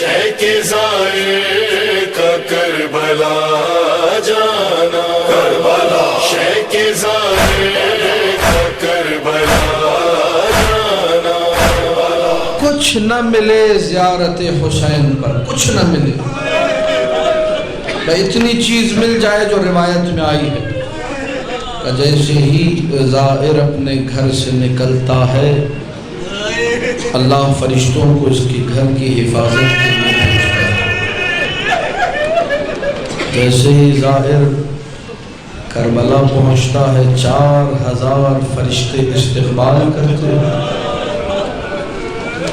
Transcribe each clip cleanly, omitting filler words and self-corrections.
شہ کے زائر کا کربلا جانا، کربلا شہ کے زائر کا کربلا جانا۔ کچھ نہ ملے زیارت حسین پر، کچھ نہ ملے، اتنی چیز مل جائے جو روایت میں آئی ہے کہ جیسے ہی زائر اپنے گھر سے نکلتا ہے اللہ فرشتوں کو اس کے گھر کی حفاظت کے لیے بھیجتا ہے۔ جیسے ہی زائر کربلا پہنچتا ہے 4000 فرشتے استقبال کرتے ہیں۔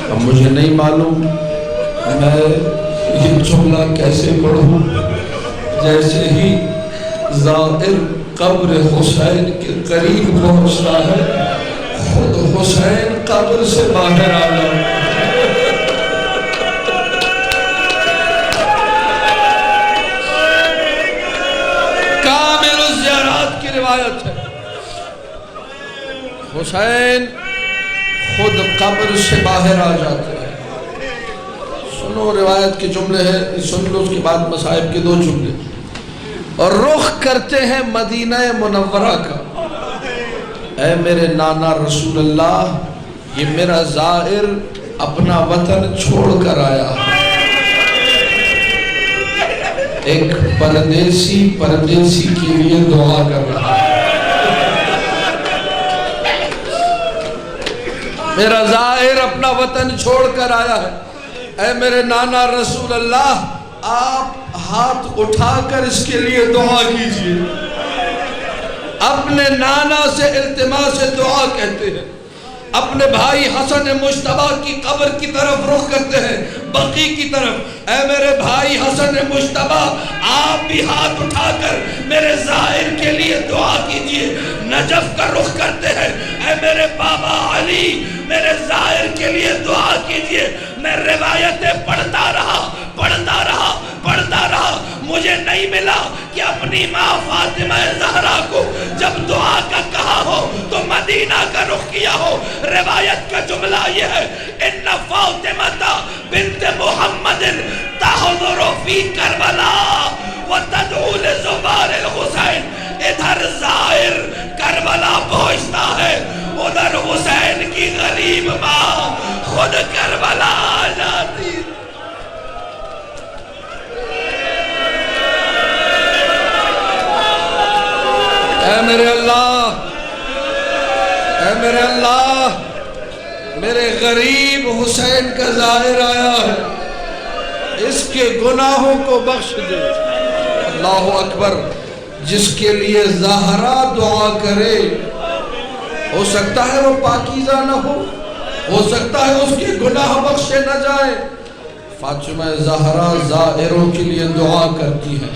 اب مجھے نہیں معلوم میں یہ جملہ کیسے پڑھوں، جیسے ہی زائر قبر حسین کے قریب پہنچتا ہے خود حسین قبر سے باہر آ جاتا ہے۔ کامل الزیارات کی روایت ہے، حسین خود قبر سے باہر آ جاتے ہیں۔ سنو روایت کے جملے ہیں، سن لو، اس کے بعد مصائب کے 2 جملے۔ اور رخ کرتے ہیں مدینہ منورہ کا، اے میرے نانا رسول اللہ، یہ میرا زائر اپنا وطن چھوڑ کر آیا ہے۔ ایک پردیسی کے لیے دعا کر رہا ہے۔ میرا زائر اپنا وطن چھوڑ کر آیا ہے، اے میرے نانا رسول اللہ، آپ ہاتھ اٹھا کر اس کے لیے دعا کیجئے۔ اپنے نانا سے التماس دعا کہتے ہیں، اپنے بھائی حسن مجتبیٰ کی قبر کی طرف رخ کرتے ہیں، بقی کی طرف، اے میرے بھائی حسن مجتبیٰ، آپ بھی ہاتھ اٹھا کر میرے زائر کے لیے دعا کیجئے۔ نجف کا رخ کرتے ہیں، اے میرے بابا علی، میرے زائر کے لیے دعا کیجئے۔ میں روایتیں پڑھتا رہا، مجھے نہیں ملا کہ اپنی ماں فاطمہ زہرا کو جب دعا کا کہا ہو تو مدینہ کا رخ کیا ہو۔ روایت کا جملہ یہ ہے، ان فاطمہ بنت محمد تحضر فی کربلا وتدعو لزبار الحسین۔ ادھر زائر کربلا پہنچتا ہے، ادھر حسین کی غریب ماں خود کربلا آ جاتی۔ اے میرے اللہ، اے میرے اللہ، میرے غریب حسین کا زائر آیا ہے، اس کے گناہوں کو بخش دے۔ اللہ اکبر۔ جس کے لیے زہرا دعا کرے، ہو سکتا ہے وہ پاکیزہ نہ ہو سکتا ہے اس کے گناہ بخشے نہ جائے۔ فاطمہ زہرا زائروں کے لیے دعا کرتی ہے۔